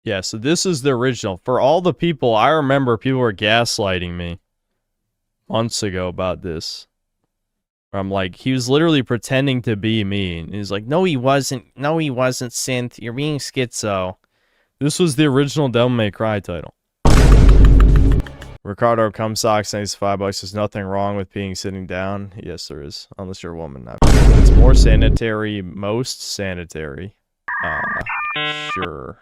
Yeah, so this is the original. For all the people, I remember people were gaslighting me months ago about this. I'm like, he was literally pretending to be me. And he's like, no, he wasn't. No, he wasn't, Synth. You're being schizo. This was the original Devil May Cry title. Ricardo Cumsocks, $95. There's nothing wrong with being sitting down. Yes, there is. Unless you're a woman. It's more sanitary. Most sanitary. Sure.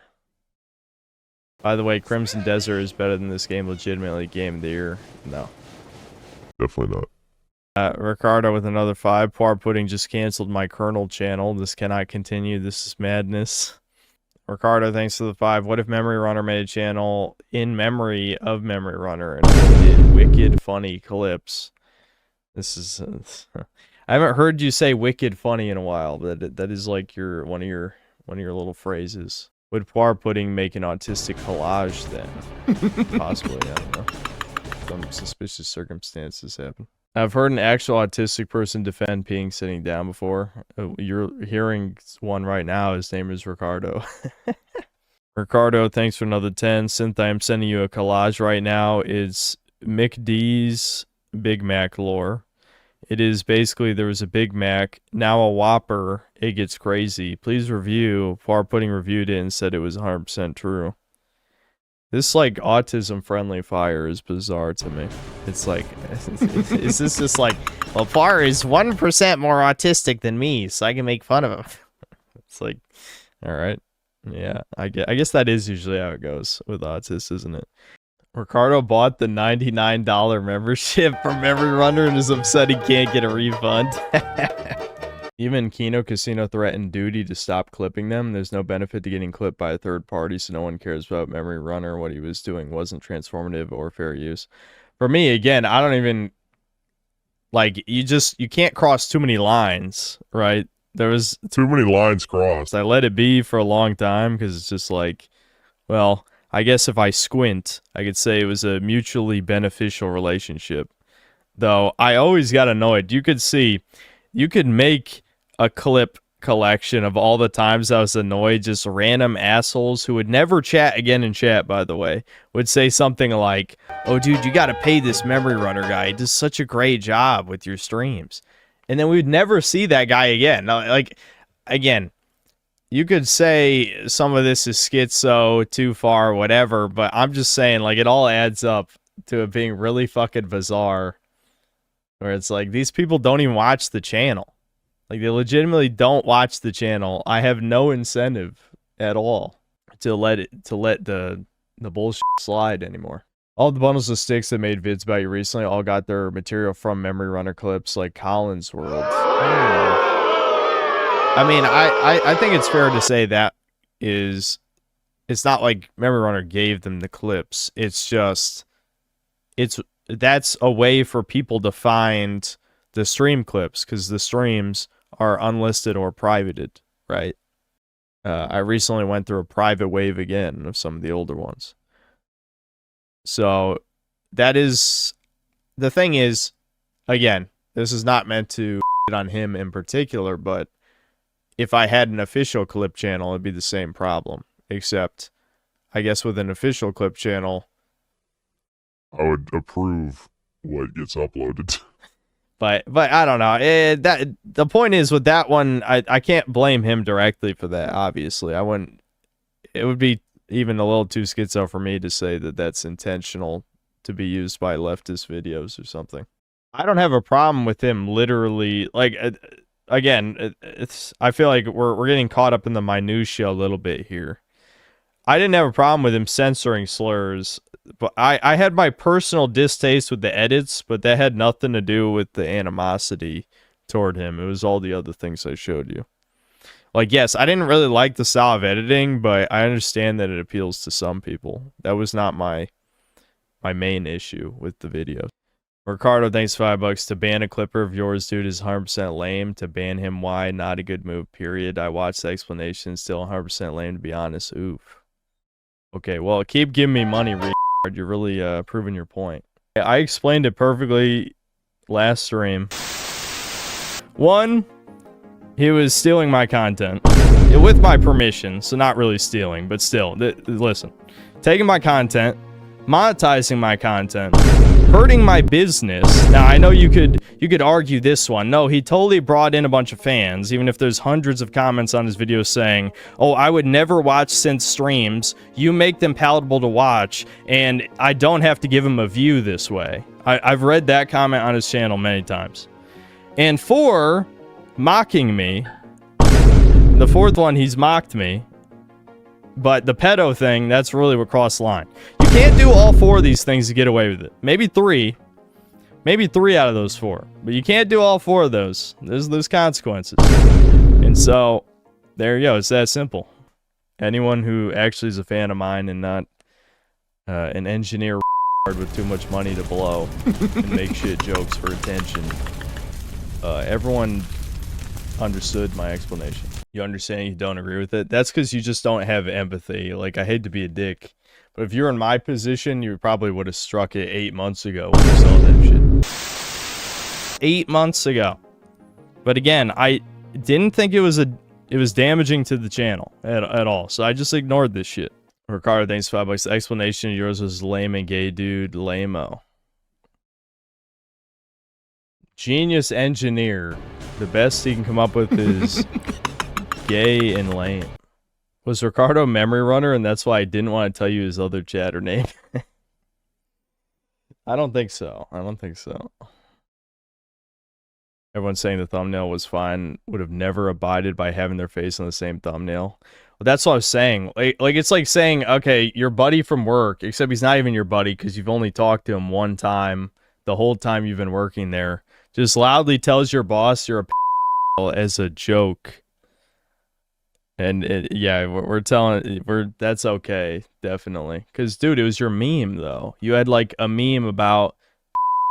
By the way, Crimson Desert is better than this game. Legitimately, game of the year. No. Definitely not. Ricardo with another 5. Poor Pudding just canceled my kernel channel. This cannot continue. This is madness. Ricardo, thanks for the 5. What if Memory Runner made a channel in memory of Memory Runner and did wicked funny clips? This is... I haven't heard you say wicked funny in a while, but that is like one of your little phrases. Would Poor Pudding make an autistic collage then? Possibly, I don't know. Some suspicious circumstances happen. I've heard an actual autistic person defend being sitting down before. You're hearing one right now. His name is Ricardo. Ricardo, thanks for another 10. Synth, I am sending you a collage right now. It's Mick D's Big Mac lore. It is basically there was a Big Mac, now a Whopper. It gets crazy. Please review. Poor Pudding reviewed it and said it was 100% true. This, like, autism-friendly fire is bizarre to me. It's like, is this just like, well, Par is 1% more autistic than me, so I can make fun of him. It's like, all right. Yeah, I guess that is usually how it goes with autists, isn't it? Ricardo bought the $99 membership for Memory Runner and is upset he can't get a refund. Even Kino Casino threatened Duty to stop clipping them. There's no benefit to getting clipped by a third party, so no one cares about Memory Runner. What he was doing wasn't transformative or fair use. For me, again, I don't even... Like, you can't cross too many lines, right? There was... Too many lines crossed. I let it be for a long time, because it's just like... Well, I guess if I squint, I could say it was a mutually beneficial relationship. Though, I always got annoyed. You could see... You could make a clip collection of all the times I was annoyed, just random assholes who would never chat again in chat, by the way, would say something like, oh, dude, you got to pay this Memory Runner guy. He does such a great job with your streams. And then we'd never see that guy again. Like, again, you could say some of this is schizo, too far, whatever, but I'm just saying, like, it all adds up to it being really fucking bizarre. Where it's like, these people don't even watch the channel. Like, they legitimately don't watch the channel. I have no incentive at all to let the bullshit slide anymore. All the bundles of sticks that made vids about you recently all got their material from Memory Runner clips like Colin's World. I mean, I think it's fair to say that it's not like Memory Runner gave them the clips. It's just, that's a way for people to find the stream clips, because the streams are unlisted or privated, right? I recently went through a private wave again of some of the older ones. So that is, the thing is, again, this is not meant to shit on him in particular, but if I had an official clip channel, it'd be the same problem, except I guess with an official clip channel, I would approve what gets uploaded. But I don't know. The point is with that one, I can't blame him directly for that. Obviously, I wouldn't. It would be even a little too schizo for me to say that that's intentional to be used by leftist videos or something. I don't have a problem with him literally. Like, again, I feel like we're getting caught up in the minutia a little bit here. I didn't have a problem with him censoring slurs, but I had my personal distaste with the edits, but that had nothing to do with the animosity toward him. It was all the other things I showed you. Like, yes, I didn't really like the style of editing, but I understand that it appeals to some people. That was not my main issue with the video. Ricardo, thanks $5. To ban a clipper of yours, dude, is 100% lame. To ban him, why? Not a good move, period. I watched the explanation, still 100% lame, to be honest. Oof. Okay, well, keep giving me money, Ricardo. You're really proving your point. I explained it perfectly last stream. One, he was stealing my content. with my permission, so not really stealing, but still, listen. Taking my content, monetizing my content, hurting my business. Now, I know you could argue this one. No, he totally brought in a bunch of fans, even if there's hundreds of comments on his video saying, oh, I would never watch Synth streams. You make them palatable to watch, and I don't have to give him a view this way. I've read that comment on his channel many times. And for mocking me, the fourth one, he's mocked me. But the pedo thing, that's really what crossed the line. You can't do all 4 of these things to get away with it. Maybe 3. Maybe 3 out of those 4. But you can't do all 4 of those. There's consequences. And so, there you go. It's that simple. Anyone who actually is a fan of mine and not an engineer with too much money to blow and make shit jokes for attention. Everyone understood my explanation. You understand you don't agree with it? That's because you just don't have empathy. Like, I hate to be a dick, but if you're in my position, you probably would have struck it 8 months ago when you saw that shit. 8 months ago. But again, I didn't think it was damaging to the channel at all, so I just ignored this shit. Ricardo, thanks for $5. The explanation of yours was lame and gay dude, lame-o. Genius engineer. The best he can come up with is gay and lame. Was Ricardo a memory runner, and that's why I didn't want to tell you his other chat or name? I don't think so. I don't think so. Everyone's saying the thumbnail was fine. Would have never abided by having their face on the same thumbnail. Well, that's what I was saying. Like it's like saying, okay, your buddy from work, except he's not even your buddy because you've only talked to him one time the whole time you've been working there. Just loudly tells your boss you're a pedophile as a joke. And yeah, that's okay, definitely. Because, dude, it was your meme, though. You had, like, a meme about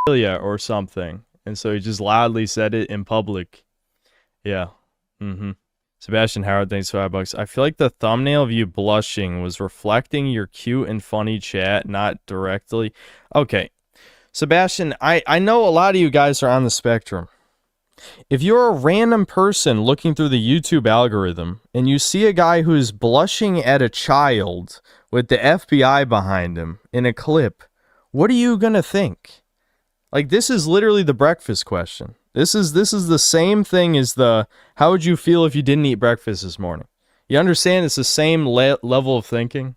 pedophilia or something. And so he just loudly said it in public. Yeah. Sebastian Howard, thanks for $5. I feel like the thumbnail of you blushing was reflecting your cute and funny chat, not directly. Okay. Sebastian, I know a lot of you guys are on the spectrum. If you're a random person looking through the YouTube algorithm and you see a guy who's blushing at a child with the FBI behind him in a clip, what are you gonna think? Like, this is literally the breakfast question. This is the same thing as the how would you feel if you didn't eat breakfast this morning? You understand it's the same level of thinking?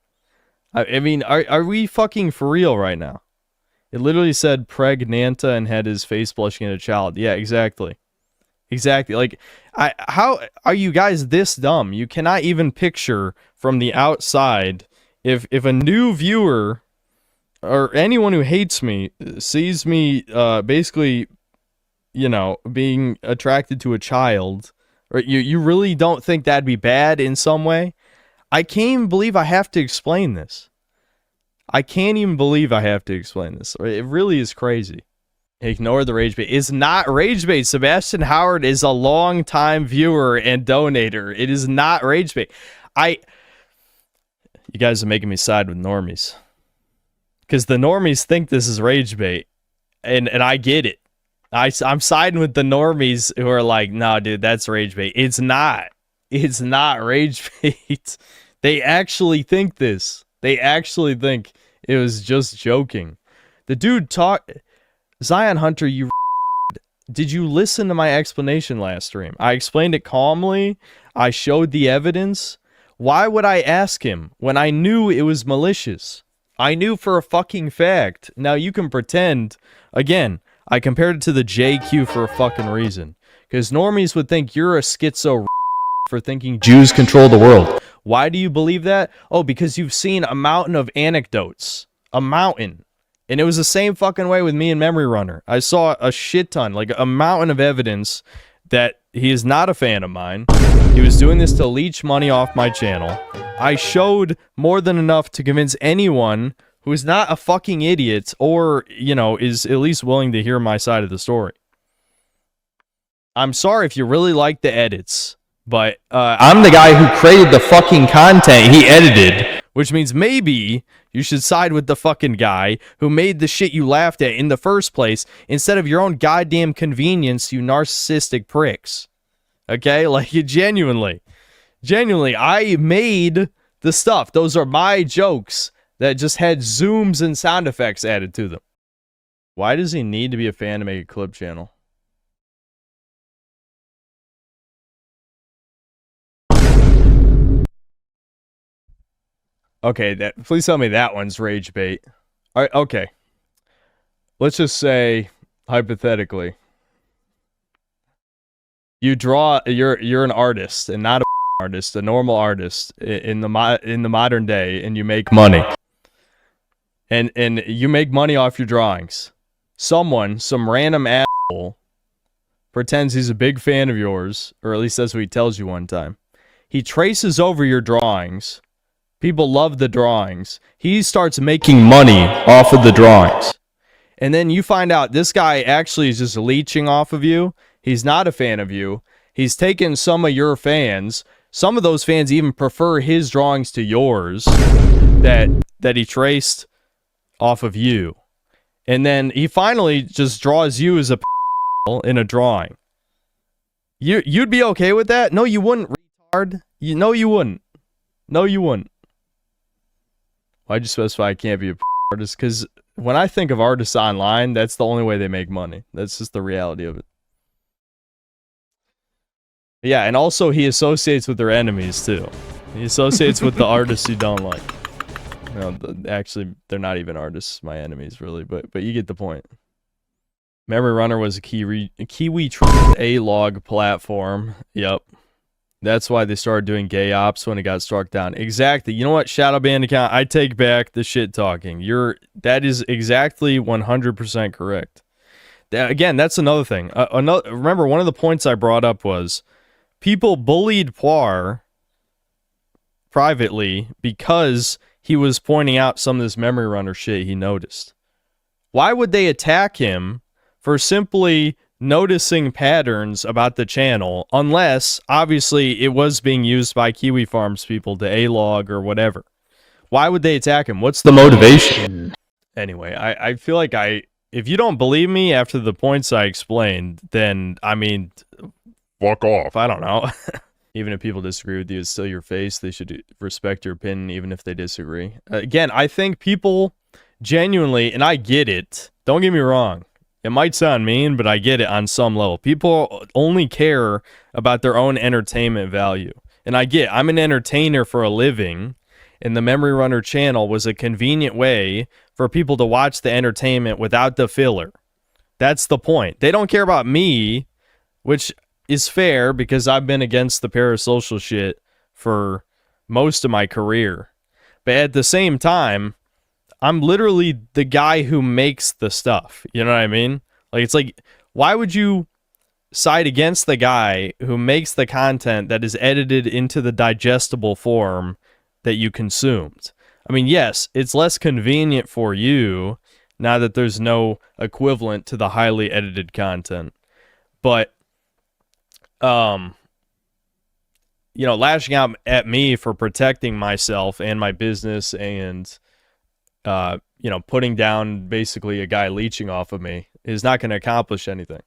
I mean, are we fucking for real right now? It literally said pregnanta and had his face blushing at a child. Yeah, exactly. Exactly. Like, how are you guys this dumb? You cannot even picture from the outside if a new viewer or anyone who hates me sees me basically, you know, being attracted to a child, or you really don't think that'd be bad in some way? I can't even believe I have to explain this. I can't even believe I have to explain this. It really is crazy. Ignore the rage bait. It's not rage bait. Sebastian Howard is a long-time viewer and donator. It is not rage bait. You guys are making me side with normies. Because the normies think this is rage bait. And I get it. I'm siding with the normies who are like, no, dude, that's rage bait. It's not. It's not rage bait. They actually think this. They actually think it was just joking. The dude Zion Hunter, did you listen to my explanation last stream? I explained it calmly. I showed the evidence. Why would I ask him when I knew it was malicious? I knew for a fucking fact. Now you can pretend. Again, I compared it to the JQ for a fucking reason. Because normies would think you're a schizo for thinking Jews control the world. Why do you believe that? Oh, because you've seen a mountain of anecdotes. A mountain. And it was the same fucking way with me and Memory Runner. I saw a shit ton, like a mountain of evidence that he is not a fan of mine. He was doing this to leech money off my channel. I showed more than enough to convince anyone who is not a fucking idiot or, you know, is at least willing to hear my side of the story. I'm sorry if you really like the edits, but I'm the guy who created the fucking content he edited, which means maybe you should side with the fucking guy who made the shit you laughed at in the first place instead of your own goddamn convenience, you narcissistic pricks. Okay? Like, genuinely. Genuinely, I made the stuff. Those are my jokes that just had zooms and sound effects added to them. Why does he need to be a fan to make a clip channel? Okay, please tell me that one's rage bait. All right, okay. Let's just say, hypothetically, you draw. You're an artist and not a artist, a normal artist in the modern day, and you make money. And you make money off your drawings. Some random asshole, pretends he's a big fan of yours, or at least that's what he tells you one time. He traces over your drawings. People love the drawings. He starts making money off of the drawings. And then you find out this guy actually is just leeching off of you. He's not a fan of you. He's taken some of your fans. Some of those fans even prefer his drawings to yours that he traced off of you. And then he finally just draws you as a in a drawing. You'd be okay with that? No, you wouldn't, retard. No, you wouldn't. No, you wouldn't. Why'd you specify I can't be a artist? Because when I think of artists online, that's the only way they make money. That's just the reality of it. Yeah, and also he associates with their enemies, too. He associates with the artists you don't like. No, actually, they're not even artists, my enemies, really, but you get the point. Memory Runner was a Kiwi A-log platform. Yep. That's why they started doing gay ops when it got struck down. Exactly. You know what, Shadow Band account? I take back the shit talking. That is exactly 100% correct. Again, that's another thing. Remember, one of the points I brought up was people bullied Poir privately because he was pointing out some of this Memory Runner shit he noticed. Why would they attack him for simply noticing patterns about the channel, unless, obviously, it was being used by Kiwi Farms people to A-log or whatever? Why would they attack him? What's the motivation? Anyway, I feel like if you don't believe me after the points I explained, then, I mean, fuck off. I don't know. Even if people disagree with you, it's still your face. They should respect your opinion, even if they disagree. Again, I think people genuinely, and I get it, don't get me wrong, it might sound mean, but I get it on some level. People only care about their own entertainment value. And I'm an entertainer for a living, and the Memory Runner channel was a convenient way for people to watch the entertainment without the filler. That's the point. They don't care about me, which is fair because I've been against the parasocial shit for most of my career. But at the same time, I'm literally the guy who makes the stuff. You know what I mean? Like, it's like, why would you side against the guy who makes the content that is edited into the digestible form that you consumed? I mean, yes, it's less convenient for you now that there's no equivalent to the highly edited content. But lashing out at me for protecting myself and my business and, putting down basically a guy leeching off of me is not going to accomplish anything.